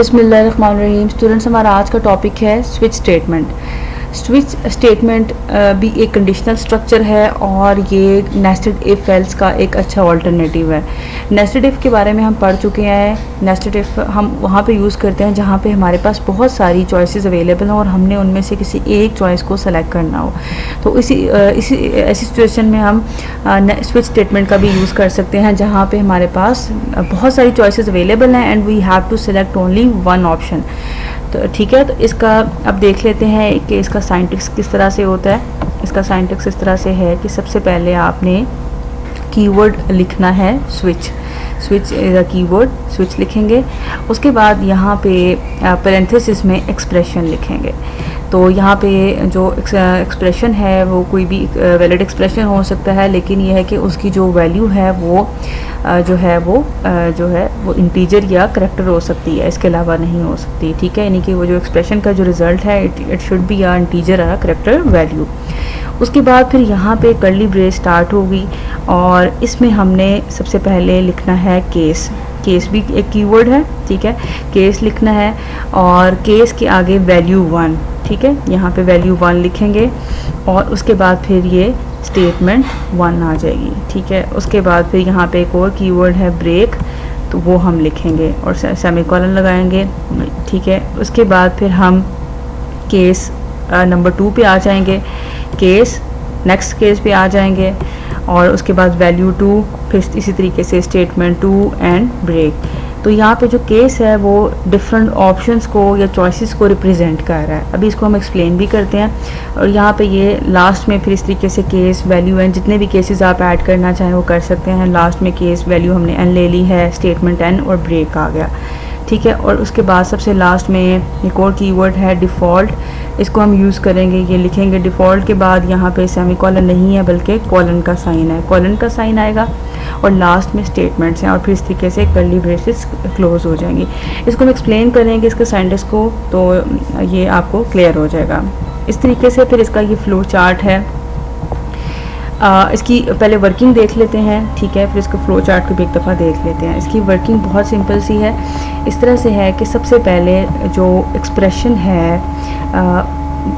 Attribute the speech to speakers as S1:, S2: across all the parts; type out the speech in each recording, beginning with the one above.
S1: बिस्मिल्लाहिर्रहमानिर्रहीम। स्टूडेंट्स, हमारा आज का टॉपिक है स्विच स्टेटमेंट। स्विच स्टेटमेंट भी एक कंडीशनल स्ट्रक्चर है और ये नेस्टेड इफ एल्स का एक अच्छा ऑल्टरनेटिव है। नेस्टेड इफ़ के बारे में हम पढ़ चुके हैं। नेस्टेड इफ़ हम वहाँ पे यूज़ करते हैं जहाँ पे हमारे पास बहुत सारी चॉइसेस अवेलेबल हों और हमने उनमें से किसी एक चॉइस को सेलेक्ट करना हो। तो इसी ऐसी सिचुएशन में हम स्विच स्टेटमेंट का भी यूज़ कर सकते हैं जहाँ पे हमारे पास बहुत सारी चॉइसेस अवेलेबल हैं and we have to select only one option. तो ठीक है, तो इसका अब देख लेते हैं कि इसका साइंटिक्स किस तरह से होता है। इसका साइंटिक्स इस तरह से है कि सबसे पहले आपने कीवर्ड लिखना है switch. Switch is a keyword, switch लिखेंगे। उसके बाद यहाँ पे पैरेंथेसिस में एक्सप्रेशन लिखेंगे। तो यहाँ पे जो एक्सप्रेशन है वो कोई भी वैलिड एक्सप्रेशन हो सकता है, लेकिन यह है कि उसकी जो वैल्यू है वो जो है वो इंटीजर या करैक्टर हो सकती है, इसके अलावा नहीं हो सकती। ठीक है, यानी कि वो जो एक्सप्रेशन का जो रिज़ल्ट है it should be a integer या करैक्टर वैल्यू। उसके बाद फिर यहाँ पे कर्ली ब्रेस स्टार्ट होगी और इसमें हमने सबसे पहले लिखना है केस। केस भी एक कीवर्ड है, ठीक है। केस लिखना है और केस के आगे वैल्यू 1, ठीक है। यहाँ पे वैल्यू 1 लिखेंगे और उसके बाद फिर ये स्टेटमेंट 1 आ जाएगी, ठीक है। उसके बाद फिर यहाँ पे एक और कीवर्ड है ब्रेक, तो वो हम लिखेंगे और सेमीकोलन लगाएंगे, ठीक है। उसके बाद फिर हम केस नंबर 2 पे आ जाएंगे, केस नेक्स्ट केस पे आ जाएंगे और उसके बाद वैल्यू 2, फिर इसी तरीके से स्टेटमेंट 2 एंड ब्रेक। तो यहाँ पे जो केस है वो डिफरेंट ऑप्शंस को या चॉइसेस को रिप्रेजेंट कर रहा है। अभी इसको हम एक्सप्लेन भी करते हैं और यहाँ पे ये लास्ट में फिर इस तरीके से केस वैल्यू एन, जितने भी केसेस आप ऐड करना चाहें वो कर सकते हैं। लास्ट में केस वैल्यू हमने एन ले ली है, स्टेटमेंट एन और ब्रेक आ गया, ठीक है। और उसके बाद सबसे लास्ट में एक और कीवर्ड है डिफ़ॉल्ट, इसको हम यूज़ करेंगे, ये लिखेंगे। डिफ़ॉल्ट के बाद यहाँ पे सेमीकोलन नहीं है बल्कि कॉलन का साइन है, कॉलन का साइन आएगा और लास्ट में स्टेटमेंट्स हैं और फिर इस तरीके से कर्ली ब्रेसेस क्लोज हो जाएंगी। इसको हम एक्सप्लेन करेंगे इसके साइंटिस्ट को, तो ये आपको क्लियर हो जाएगा इस तरीके से। फिर इसका ये फ्लो चार्ट है, इसकी पहले वर्किंग देख लेते हैं, ठीक है। फिर इसका फ्लो चार्ट को भी एक दफ़ा देख लेते हैं। इसकी वर्किंग बहुत सिंपल सी है, इस तरह से है कि सबसे पहले जो एक्सप्रेशन है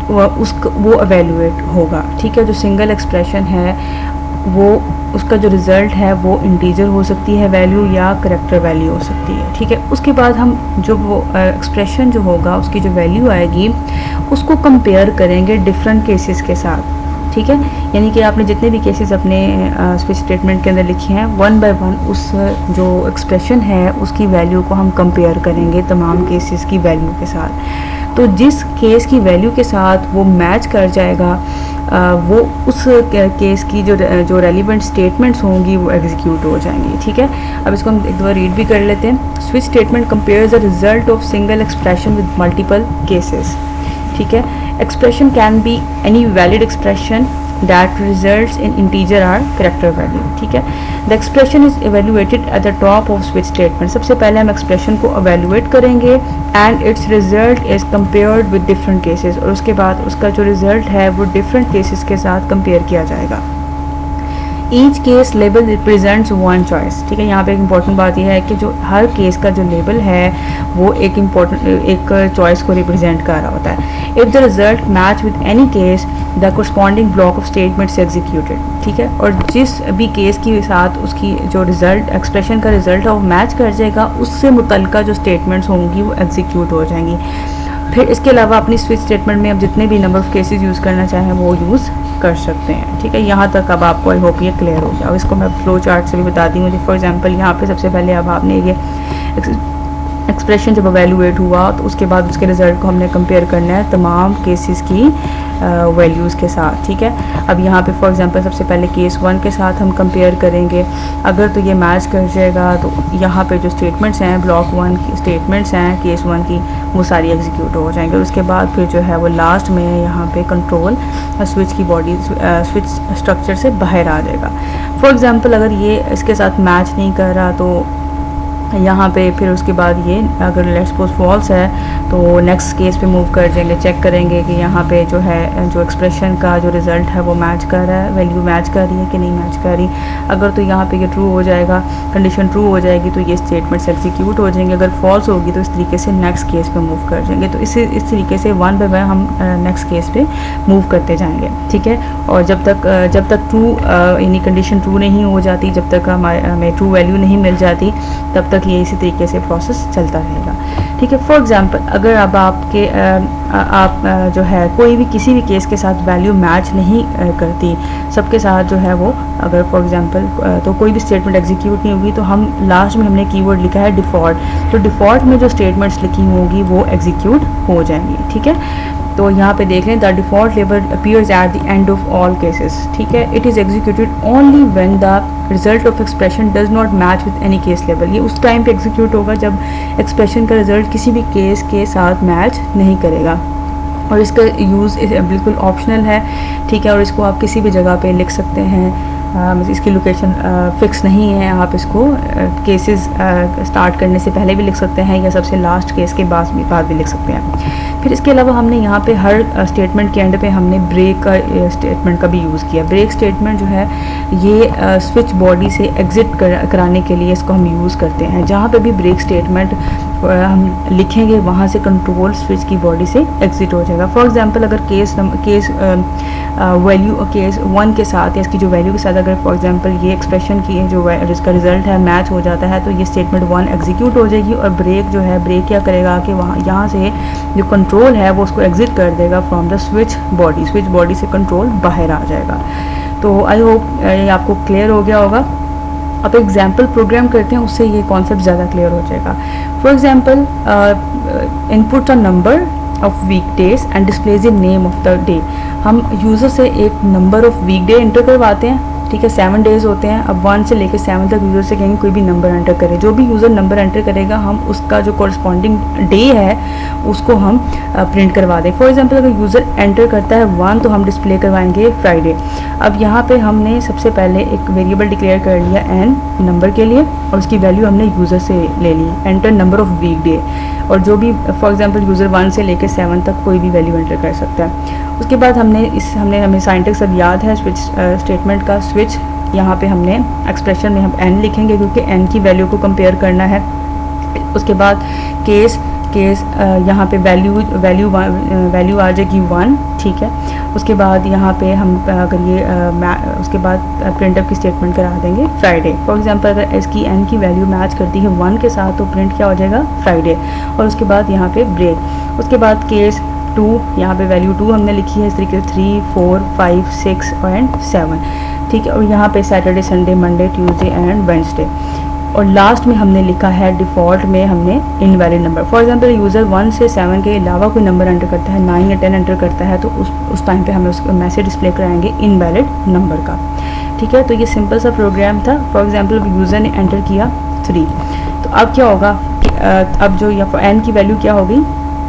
S1: वो एवेलुएट होगा, ठीक है। जो सिंगल एक्सप्रेशन है वो उसका जो रिज़ल्ट है वो इंटीजर हो सकती है वैल्यू या करैक्टर वैल्यू हो सकती है, ठीक है। उसके बाद हम जो वो एक्सप्रेशन जो होगा उसकी जो वैल्यू आएगी उसको कंपेयर करेंगे डिफरेंट केसेस के साथ, ठीक है। यानी कि आपने जितने भी केसेस अपने स्विच स्टेटमेंट के अंदर लिखे हैं, 1 बाय 1 उस जो एक्सप्रेशन है उसकी वैल्यू को हम कंपेयर करेंगे तमाम केसेस की वैल्यू के साथ। तो जिस केस की वैल्यू के साथ वो मैच कर जाएगा वो उस केस की जो रेलिवेंट स्टेटमेंट्स होंगी वो एग्जीक्यूट हो जाएंगी, ठीक है। अब इसको हम एक बार रीड भी कर लेते हैं। Switch statement compares the result of single expression with multiple cases, ठीक है। Expression can be any valid expression that results in integer or character value, ठीक है। The expression is evaluated at the top of switch statement। सबसे पहले हम expression को evaluate करेंगे and its result is compared with different cases, और उसके बाद उसका जो रिजल्ट है वो different cases के साथ कंपेयर किया जाएगा। Each case label represents one choice, ठीक है। यहाँ पे एक इंपॉर्टेंट बात यह है कि जो हर केस का जो लेबल है वो एक चॉइस को रिप्रेजेंट कर रहा होता है। If the result match with any case the corresponding block of statements executed, ठीक है। और जिस भी केस के साथ उसकी जो रिजल्ट एक्सप्रेशन का रिजल्ट है वो मैच कर जाएगा, उससे मुतल्लिका जो स्टेटमेंट्स होंगी वो एग्जीक्यूट हो जाएंगी। फिर इसके अलावा अपनी स्विच स्टेटमेंट में आप जितने भी नंबर ऑफ़ केसेस यूज़ करना चाहें वो यूज़ कर सकते हैं, ठीक है। यहाँ तक अब आपको आई होप ये क्लियर हो जाए। अब इसको मैं फ्लो चार्ट से भी बताती हूँ। फॉर एग्जांपल यहाँ पे सबसे पहले अब आपने ये एक्सप्रेशन जब एवेलुएट हुआ तो उसके बाद उसके रिज़ल्ट को हमने कंपेयर करना है तमाम केसेस की वैल्यूज़ के साथ, ठीक है। अब यहाँ पे फॉर एग्जांपल सबसे पहले केस 1 के साथ हम कंपेयर करेंगे। अगर तो ये मैच कर जाएगा तो यहाँ पे जो स्टेटमेंट्स हैं ब्लॉक 1 की स्टेटमेंट्स हैं केस 1 की वो सारी एग्जीक्यूट हो जाएंगे। उसके बाद फिर जो है वो लास्ट में यहाँ पे कंट्रोल स्विच की बॉडी स्विच स्ट्रक्चर से बाहर आ जाएगा। फॉर एग्ज़ाम्पल अगर ये इसके साथ मैच नहीं कर रहा तो यहाँ पे फिर उसके बाद ये अगर लेट्स सपोज फॉल्स है तो नेक्स्ट केस पे मूव कर जाएंगे, चेक करेंगे कि यहाँ पे जो है जो एक्सप्रेशन का जो रिज़ल्ट है वो मैच कर रहा है, वैल्यू मैच कर रही है कि नहीं मैच कर रही। अगर तो यहाँ पे ये ट्रू हो जाएगा, कंडीशन ट्रू हो जाएगी तो ये स्टेटमेंट्स एग्जीक्यूट हो जाएंगे। अगर फॉल्स होगी तो इस तरीके से नेक्स्ट केस पे मूव कर जाएंगे। तो इस तरीके से वन बाय वन हम नेक्स्ट केस पे मूव करते जाएंगे, ठीक है। और जब तक ट्रू यानी कंडीशन ट्रू नहीं हो जाती, जब तक हमें ट्रू वैल्यू नहीं मिल जाती, तब तक ये इसी तरीके से प्रोसेस चलता रहेगा, ठीक है। फॉर एग्जांपल अगर अब आपके आप जो है कोई भी किसी भी केस के साथ वैल्यू मैच नहीं करती, सबके साथ जो है वो अगर फॉर एग्जांपल तो कोई भी स्टेटमेंट एग्जीक्यूट नहीं होगी, तो हम लास्ट में हमने कीवर्ड लिखा है डिफ़ॉल्ट, तो डिफ़ॉल्ट में जो स्टेटमेंट्स लिखी होंगी वो एग्जीक्यूट हो जाएंगी, ठीक है। तो यहाँ पे देख लें, the default label appears at the end of all cases, ठीक है। It is executed only when the result of expression does not match with any case label. ये उस टाइम पे एग्जीक्यूट होगा जब एक्सप्रेशन का रिजल्ट किसी भी केस के साथ मैच नहीं करेगा। और इसका यूज़ बिल्कुल ऑप्शनल है, ठीक है। और इसको आप किसी भी जगह पे लिख सकते हैं, इसकी लोकेशन फ़िक्स नहीं है। आप इसको केसेस स्टार्ट करने से पहले भी लिख सकते हैं या सबसे लास्ट केस के बाद भी लिख सकते हैं। फिर इसके अलावा हमने यहाँ पे हर स्टेटमेंट के एंड पे हमने ब्रेक का स्टेटमेंट का भी यूज़ किया। ब्रेक स्टेटमेंट जो है ये स्विच बॉडी से एग्ज़िट कराने के लिए इसको हम यूज़ करते हैं। जहाँ पे भी ब्रेक स्टेटमेंट हम लिखेंगे वहाँ से कंट्रोल स्विच की बॉडी से एग्ज़िट हो जाएगा। फॉर एग्जांपल अगर केस वैल्यू केस 1 के साथ या इसकी जो वैल्यू के साथ अगर फॉर एग्जांपल ये एक्सप्रेशन की जो इसका रिजल्ट है मैच हो जाता है, तो ये स्टेटमेंट 1 एग्जीक्यूट हो जाएगी। और ब्रेक जो है, ब्रेक क्या करेगा कि वहाँ यहाँ से जो कंट्रोल है वो उसको एग्ज़िट कर देगा फ्रॉम द स्विच बॉडी से कंट्रोल बाहर आ जाएगा। तो आई होप ये आपको क्लियर हो गया होगा। अब एग्जाम्पल प्रोग्राम करते हैं, उससे ये कॉन्सेप्ट ज़्यादा क्लियर हो जाएगा। For example input a number of weekdays and displays the name of the day. हम यूज़र से एक नंबर ऑफ वीकडे एंटर करवाते हैं, ठीक है। 7 डेज़ होते हैं। अब 1 से लेकर 7 तक यूज़र से कहेंगे कोई भी नंबर एंटर करे। जो भी यूज़र नंबर एंटर करेगा हम उसका जो कॉरस्पॉन्डिंग डे है उसको हम प्रिंट करवा दें। फॉर एग्जांपल अगर यूज़र एंटर करता है 1 तो हम डिस्प्ले करवाएंगे फ्राइडे। अब यहाँ पे हमने सबसे पहले एक वेरिएबल डिक्लेयर कर लिया एन नंबर के लिए और उसकी वैल्यू हमने यूज़र से ले ली, एंटर नंबर ऑफ वीकडे। और जो भी फॉर एग्जांपल यूज़र 1 से लेकर 7 तक कोई भी वैल्यू एंटर कर सकता है। उसके बाद हमें साइंटेक्स अब याद है स्विच स्टेटमेंट का। स्विच यहाँ पे हमने एक्सप्रेशन में हम एन लिखेंगे क्योंकि एन की वैल्यू को कंपेयर करना है। उसके बाद केस यहाँ पे वैल्यू आ जाएगी 1, ठीक है। उसके बाद यहाँ पे हम अगर ये उसके बाद प्रिंटअप की स्टेटमेंट करा देंगे फ्राइडे। फॉर एग्जांपल अगर इसकी एन की वैल्यू मैच करती है 1 के साथ तो प्रिंट क्या हो जाएगा फ्राइडे। और उसके बाद यहाँ पे ब्रेक। उसके बाद केस 2, यहाँ पे वैल्यू 2 हमने लिखी है, इस तरीके से 3, 4, 5, 6 एंड 7, ठीक है। और यहाँ पे Saturday, Sunday, Monday, Tuesday and Wednesday. और लास्ट में हमने लिखा है डिफ़ॉल्ट में हमने invalid number. For example user 1 से 7 के अलावा कोई नंबर एंटर करता है, 9 या 10 एंटर करता है, तो उस टाइम पे हमें उसका मैसेज डिस्प्ले कराएंगे इनवैलिड नंबर का, ठीक है। तो ये सिंपल सा प्रोग्राम था। फॉर एग्जांपल यूज़र ने एंटर किया 3, तो अब क्या होगा कि अब जो एन की वैल्यू क्या होगी,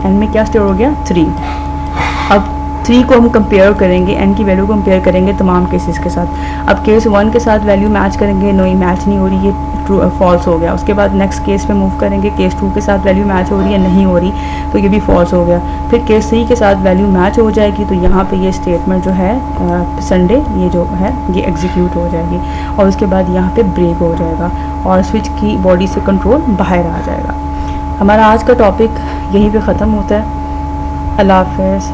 S1: एन में क्या स्टोर हो गया 3। अब 3 को हम कंपेयर करेंगे, एन की वैल्यू कंपेयर करेंगे तमाम केसेस के साथ। अब केस 1 के साथ वैल्यू मैच करेंगे, नो ये मैच नहीं हो रही, ये ट्रू फॉल्स हो गया। उसके बाद नेक्स्ट केस पे मूव करेंगे, केस 2 के साथ वैल्यू मैच हो रही है, नहीं हो रही, तो ये भी फॉल्स हो गया। फिर केस 3 के साथ वैल्यू मैच हो जाएगी, तो यहाँ पे ये स्टेटमेंट जो है संडे ये जो है ये एग्जीक्यूट हो जाएगी। और उसके बाद यहाँ पे ब्रेक हो जाएगा और स्विच की बॉडी से कंट्रोल बाहर आ जाएगा। हमारा आज का टॉपिक यहीं पे ख़त्म होता है। अल्लाह हाफ़िज़।